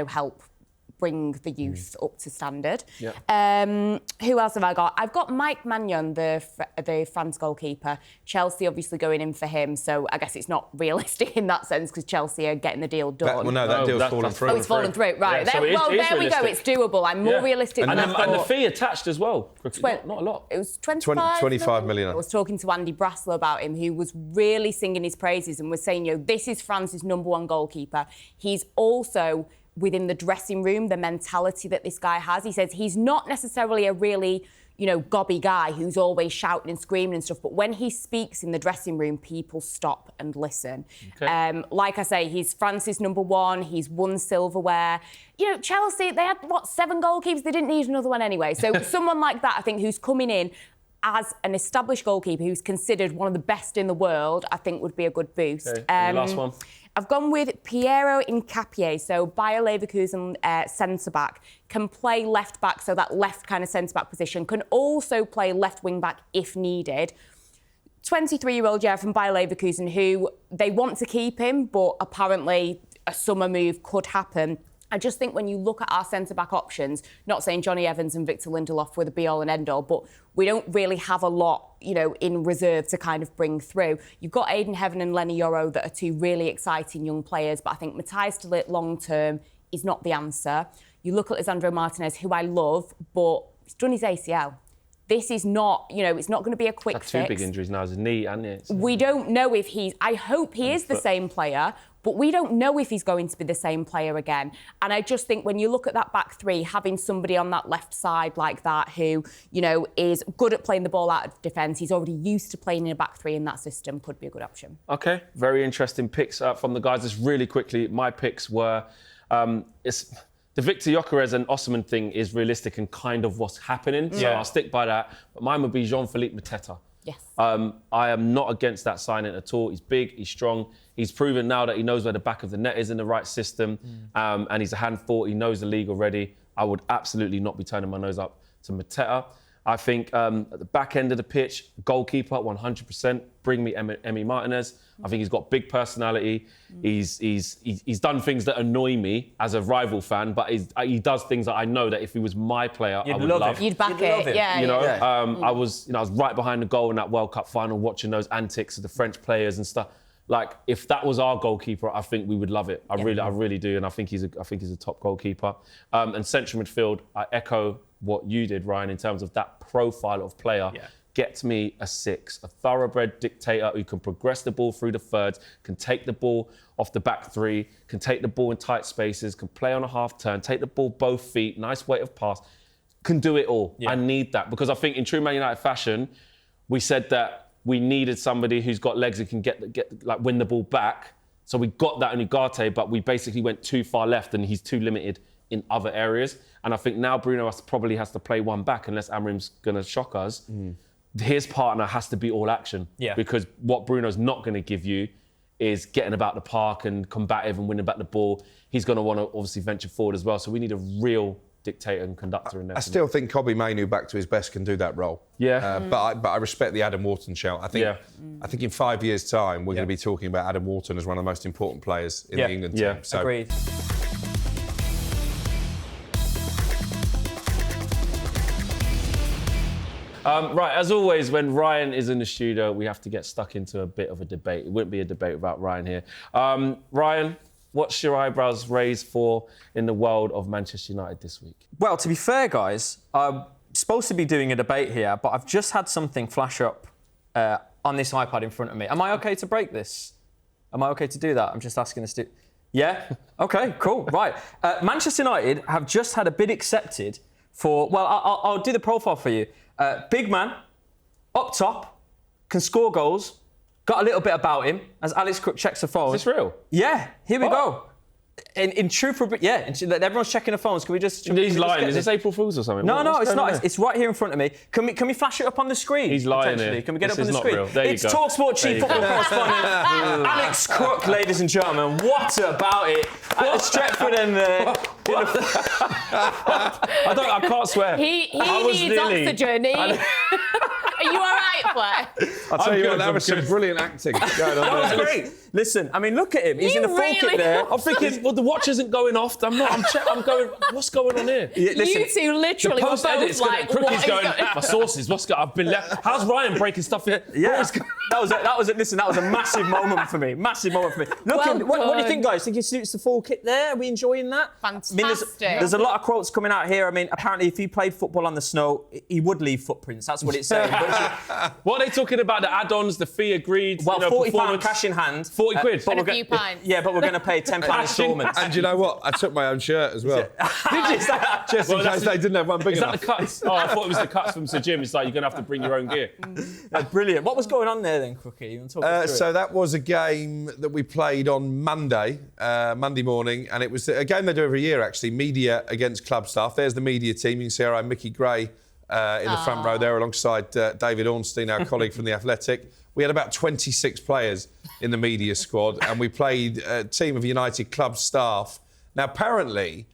help bring the youth up to standard. Yeah. Who else have I got? I've got Mike Maignan, the France goalkeeper. Chelsea obviously going in for him, so I guess it's not realistic in that sense because Chelsea are getting the deal done. That deal's fallen through. Oh, it's fallen through, right. Yeah, so there we go, it's doable. I'm more realistic than I thought. And the fee attached as well. Not a lot. It was 25 million. I was talking to Andy Brassel about him, who was really singing his praises and was saying, this is France's #1 goalkeeper. He's also within the dressing room, the mentality that this guy has. He says he's not necessarily a really, gobby guy who's always shouting and screaming and stuff, but when he speaks in the dressing room, people stop and listen. Okay. Like I say, he's France's #1. He's won silverware. Chelsea, they had, 7 goalkeepers? They didn't need another one anyway. So someone like that, I think, who's coming in as an established goalkeeper who's considered one of the best in the world, I think would be a good boost. Okay. And the last one? I've gone with Piero Hincapié, so Bayer Leverkusen centre-back, can play left-back, so that left kind of centre-back position, can also play left wing-back if needed. 23-year-old from Bayer Leverkusen, who they want to keep him, but apparently a summer move could happen. I just think when you look at our centre-back options, not saying Johnny Evans and Victor Lindelof were the be-all and end-all, but we don't really have a lot, in reserve to kind of bring through. You've got Aiden Heaven and Lenny Yoro that are 2 really exciting young players, but I think Matthias de Ligt long-term is not the answer. You look at Lisandro Martinez, who I love, but he's done his ACL. This is not, it's not going to be a quick fix. 2 big injuries now, his knee and it. We don't know if I hope he is the same player, but we don't know if he's going to be the same player again. And I just think when you look at that back 3, having somebody on that left side like that who, is good at playing the ball out of defence, he's already used to playing in a back 3 in that system, could be a good option. Okay, very interesting picks from the guys. Just really quickly, my picks were... The Victor Gyokeres and Osimhen thing is realistic and kind of what's happening, so I'll stick by that. But mine would be Jean-Philippe Mateta. Yes. I am not against that signing at all. He's big, he's strong. He's proven now that he knows where the back of the net is in the right system, and he's a handful. He knows the league already. I would absolutely not be turning my nose up to Mateta. I think at the back end of the pitch, goalkeeper, 100%. Bring me Emi Martinez. I think he's got big personality. He's done things that annoy me as a rival fan, but he does things that I know that if he was my player, I would love. You'd back it, yeah. I was right behind the goal in that World Cup final, watching those antics of the French players and stuff. Like, if that was our goalkeeper, I think we would love it. I really do, and I think he's a top goalkeeper. And central midfield, I echo what you did, Ryan, in terms of that profile of player. Yeah. Get me a 6, a thoroughbred dictator who can progress the ball through the thirds, can take the ball off the back 3, can take the ball in tight spaces, can play on a half turn, take the ball both feet, nice weight of pass, can do it all. Yeah. I need that because I think in true Man United fashion, we said that we needed somebody who's got legs who can win the ball back. So we got that in Ugarte, but we basically went too far left and he's too limited in other areas. And I think now Bruno probably has to play one back unless Amorim's going to shock us. His partner has to be all action. Yeah. Because what Bruno's not going to give you is getting about the park and combative and winning back the ball. He's going to want to obviously venture forward as well. So we need a real dictator and conductor in there. I still think Kobbie Mainoo, back to his best, can do that role. Yeah. But I respect the Adam Wharton shout. I think in 5 years' time, we're going to be talking about Adam Wharton as one of the most important players in the England team. Yeah, so. Agreed. Right, as always, when Ryan is in the studio, we have to get stuck into a bit of a debate. It wouldn't be a debate without Ryan here. Ryan, what's your eyebrows raised for in the world of Manchester United this week? Well, to be fair, guys, I'm supposed to be doing a debate here, but I've just had something flash up on this iPad in front of me. Am I OK to break this? Am I OK to do that? I'm just asking the Yeah? OK, cool. Right. Manchester United have just had a bid accepted for... Well, I'll do the profile for you. Big man, up top, can score goals, got a little bit about him, as Alex Crook checks the phone. Is this real? Yeah, here we go. In truth, everyone's checking the phones. Can we just... He's lying. Is this April Fool's or something? No, it's not. It's right here in front of me. Can we flash it up on the screen? He's lying here. Can we get this it up on the screen? Real. There it's you go. talkSPORT chief football correspondent Alex Crook, ladies and gentlemen. What about it? At the Stretford and the... I can't swear. He needs oxygen. Are you all right, play. I'll tell you good, what, that I'm was some good. brilliant acting going on That there. was great. Listen, I mean, look at him. He's You in a full really kit there. I'm thinking, well, the watch isn't going off. I'm going, what's going on here? Yeah, listen, You two literally were Post edit, both it's gonna, like, Crookie's what is going, going my sources, I've been left. How's Ryan breaking stuff here? yeah, listen, that was a massive moment for me. Massive moment for me. Look, Well what do you think, done. guys? Think he suits the full kit there? Are we enjoying that? Fantastic. I mean, there's a lot of quotes coming out here. I mean, apparently, if he played football on the snow, he would leave footprints. That's what it's saying. What are they talking about? The add-ons, the fee agreed? Well, £40 performance? cash in hand. 40 quid. but And a we're few go- pints. Yeah, but we're going to pay £10 instalments. And you know what? I took my own shirt as well. Did you? Just in case they didn't have one big Is that enough. the cuts? Oh, I thought it was the cuts from Sir Jim. It's like, you're going to have to bring your own gear. That's brilliant. What was going on there then, Crookie? You want to talk us through So it? that was a game that we played on Monday morning, and it was a game they do every year, actually, media against club staff. There's the media team. You can see our own Mickey Gray in the front row there alongside David Ornstein, our colleague from The Athletic. We had about 26 players in the media squad, and we played a team of United club staff. Now, apparently,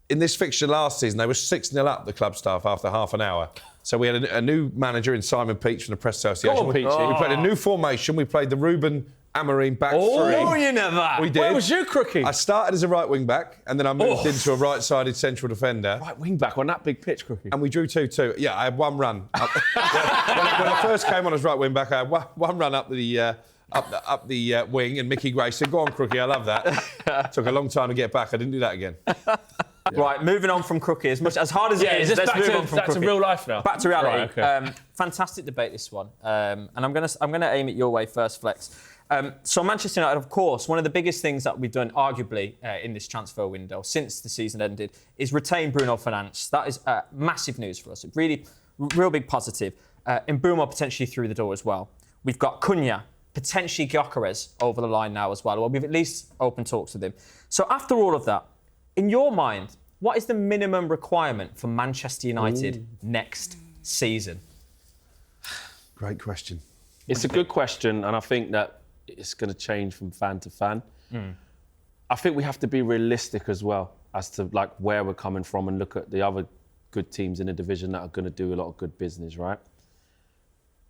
in this fixture last season, they were 6-0 up, the club staff, after half an hour. So we had a new manager in Simon Peach from the Press Association. Go on, Peachy. We played a new formation. We played the Ruben Amorim back Oh, three. you know that. We did. Where was you, Crookie? I started as a right wing back, and then I moved into a right-sided central defender. Right wing back on that big pitch, Crookie. And we drew 2-2. Yeah, I had one run. when I first came on as right wing back, I had one run up the wing, and Mickey Gray said, "Go on, Crookie, I love that." Took a long time to get back. I didn't do that again. Right, moving on from Crookie. As hard as it is, is this let's back move to, on from back to Crookie. real life now? Back to reality. Right, okay. Fantastic debate, this one. And I'm gonna aim it your way first, Flex. So Manchester United, of course, one of the biggest things that we've done, arguably, in this transfer window since the season ended, is retain Bruno Fernandes. That is massive news for us. Really, real big positive. And Bruno potentially through the door as well. We've got Kuna, potentially Gyokeres over the line now as well. Well, we've at least open talks with him. So after all of that, in your mind, what is the minimum requirement for Manchester United next season? Great question. It's a good question, and I think that it's going to change from fan to fan. I think we have to be realistic as well as to like where we're coming from and look at the other good teams in the division that are going to do a lot of good business, right?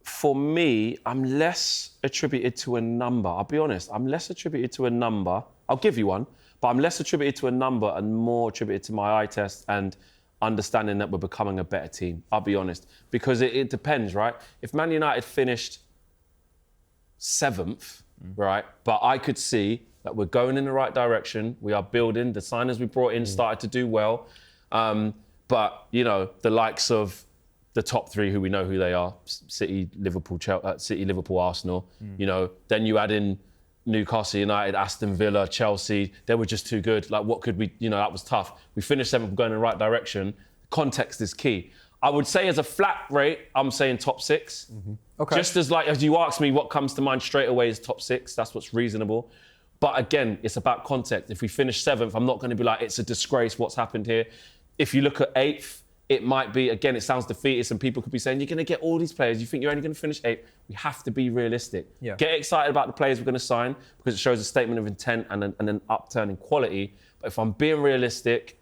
For me, I'm less attributed to a number. I'll be honest, I'm less attributed to a number. I'll give you one, but I'm less attributed to a number and more attributed to my eye test and understanding that we're becoming a better team. I'll be honest, because it depends, right? If Man United finished 7th, right, but I could see that we're going in the right direction. We are building. The signers we brought in started to do well. But, you know, the likes of the top three, who we know who they are, City, Liverpool, Arsenal, you know, then you add in Newcastle United, Aston Villa, Chelsea, they were just too good. Like, what could we, you know, that was tough. We finished 7th, going in the right direction. Context is key. I would say as a flat rate, I'm saying top 6. Okay. Just as you ask me, what comes to mind straight away is top 6. That's what's reasonable. But again, it's about context. If we finish 7th, I'm not going to be like, it's a disgrace, what's happened here. If you look at 8th, it might be, again, it sounds defeatist and people could be saying, you're going to get all these players. You think you're only going to finish 8th? We have to be realistic. Yeah. Get excited about the players we're going to sign because it shows a statement of intent and an upturn in quality. But if I'm being realistic,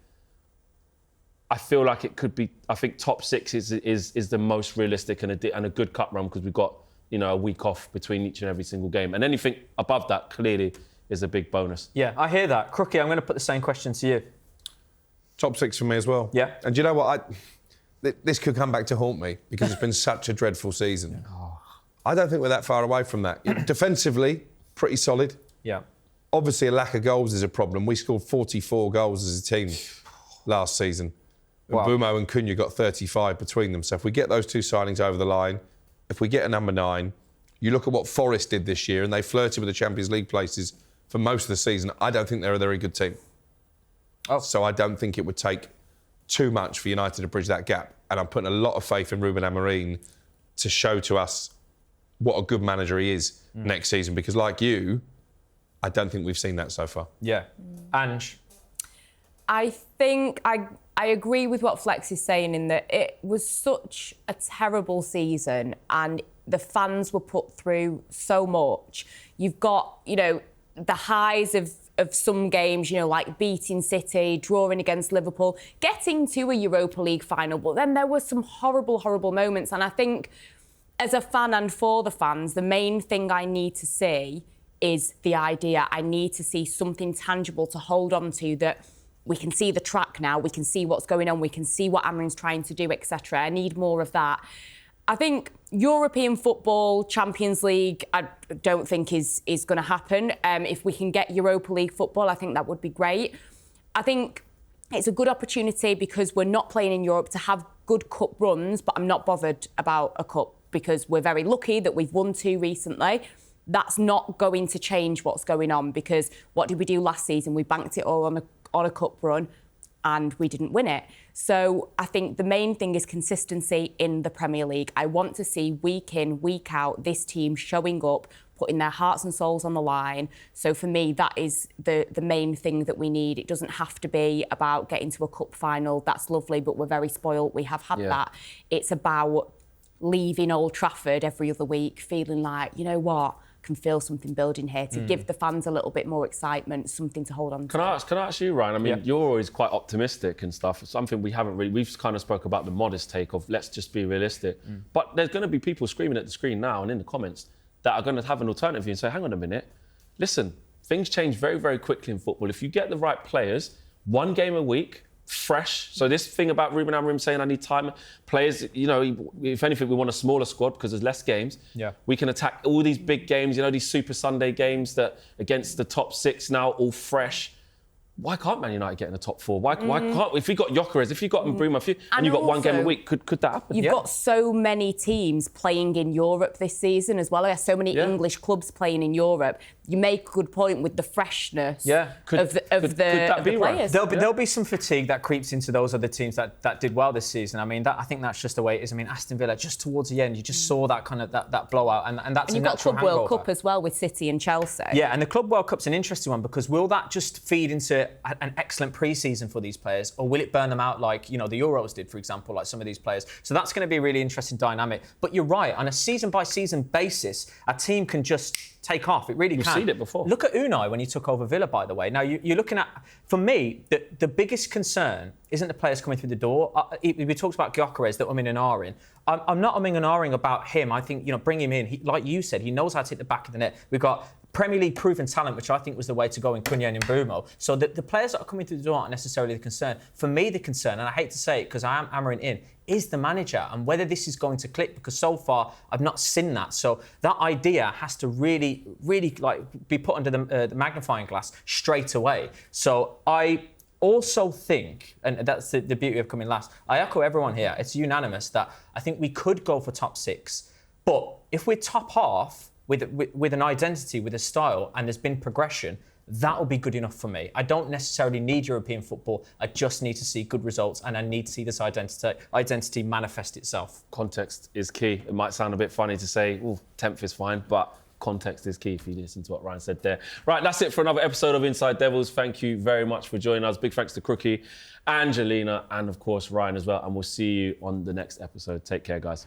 I feel like it could be, I think top 6 is the most realistic and a good cut run because we've got, you know, a week off between each and every single game. And anything above that clearly is a big bonus. Yeah, I hear that. Crookie, I'm going to put the same question to you. Top 6 for me as well. Yeah. And do you know what? This could come back to haunt me because it's been such a dreadful season. I don't think we're that far away from that. Defensively, pretty solid. Yeah. Obviously, a lack of goals is a problem. We scored 44 goals as a team last season. Wow. Bumo and Cunha got 35 between them. So if we get those 2 signings over the line, if we get a number 9, you look at what Forest did this year and they flirted with the Champions League places for most of the season. I don't think they're a very good team. So I don't think it would take too much for United to bridge that gap. And I'm putting a lot of faith in Ruben Amorim to show to us what a good manager he is next season. Because like you, I don't think we've seen that so far. Yeah. Ange? I think I agree with what Flex is saying in that it was such a terrible season and the fans were put through so much. You've got, you know, the highs of some games, you know, like beating City, drawing against Liverpool, getting to a Europa League final. But then there were some horrible, horrible moments. And I think as a fan and for the fans, the main thing I need to see is the idea. I need to see something tangible to hold on to, that we can see the track now, we can see what's going on, we can see what Amorim's trying to do, etc. I need more of that. I think European football, Champions League, I don't think is going to happen. If we can get Europa League football, I think that would be great. I think it's a good opportunity because we're not playing in Europe to have good cup runs, but I'm not bothered about a cup because we're very lucky that we've won 2 recently. That's not going to change what's going on, because what did we do last season? We banked it all on a cup run and we didn't win it. So I think the main thing is consistency in the Premier League. I want to see week in, week out, this team showing up, putting their hearts and souls on the line. So for me, that is the main thing that we need. It doesn't have to be about getting to a cup final. That's lovely, but we're very spoiled. We have had that. It's about leaving Old Trafford every other week feeling like, you know what, I can feel something building here, to give the fans a little bit more excitement, something to hold on to. Can I ask you, Ryan? I mean, you're always quite optimistic and stuff. Something we haven't really... We've kind of spoke about the modest take of let's just be realistic. But there's going to be people screaming at the screen now and in the comments that are going to have an alternative view and say, hang on a minute, listen, things change very, very quickly in football. If you get the right players, 1 game a week, fresh. So this thing about Ruben Amorim saying I need time, players, you know, if anything, we want a smaller squad because there's less games. Yeah. We can attack all these big games, you know, these Super Sunday games that against the top 6 now, all fresh. Why can't Man United get in the top 4? Why can't, if you got Gyokeres, if you got Mbeumo, and you got 1 game a week, could that happen? You've got so many teams playing in Europe this season as well. There's so many English clubs playing in Europe. You make a good point with the freshness of the players. Right? There'll be some fatigue that creeps into those other teams that did well this season. I mean, I think that's just the way it is. I mean, Aston Villa, just towards the end, you just saw that kind of that blowout, and that's and a natural hangover. You've got Club World Cup as well with City and Chelsea. Yeah, and the Club World Cup's an interesting one, because will that just feed into an excellent pre-season for these players, or will it burn them out like, you know, the Euros did, for example, like some of these players? So that's going to be a really interesting dynamic. But you're right, on a season-by-season basis, a team can just take off. It really can. We've seen it before. Look at Unai when he took over Villa, by the way. Now, you're looking at, for me, the biggest concern isn't the players coming through the door. We talked about Gyokeres, that umming and ahhing. I'm not umming and ahhing about him. I think, you know, bring him in. Like you said, he knows how to hit the back of the net. We've got Premier League proven talent, which I think was the way to go in Kuna and Mbeumo. So the players that are coming through the door aren't necessarily the concern. For me, the concern, and I hate to say it because I am hammering in, is the manager and whether this is going to click, because so far I've not seen that. So that idea has to really, really like be put under the magnifying glass straight away. So I also think, and that's the beauty of coming last, I echo everyone here, it's unanimous that I think we could go for top 6. But if we're top half, with an identity, with a style, and there's been progression, that will be good enough for me. I don't necessarily need European football. I just need to see good results, and I need to see this identity manifest itself. Context is key. It might sound a bit funny to say, 10th is fine, but context is key if you listen to what Ryan said there. Right, that's it for another episode of Inside Devils. Thank you very much for joining us. Big thanks to Crookie, Angelina, and of course Ryan as well. And we'll see you on the next episode. Take care, guys.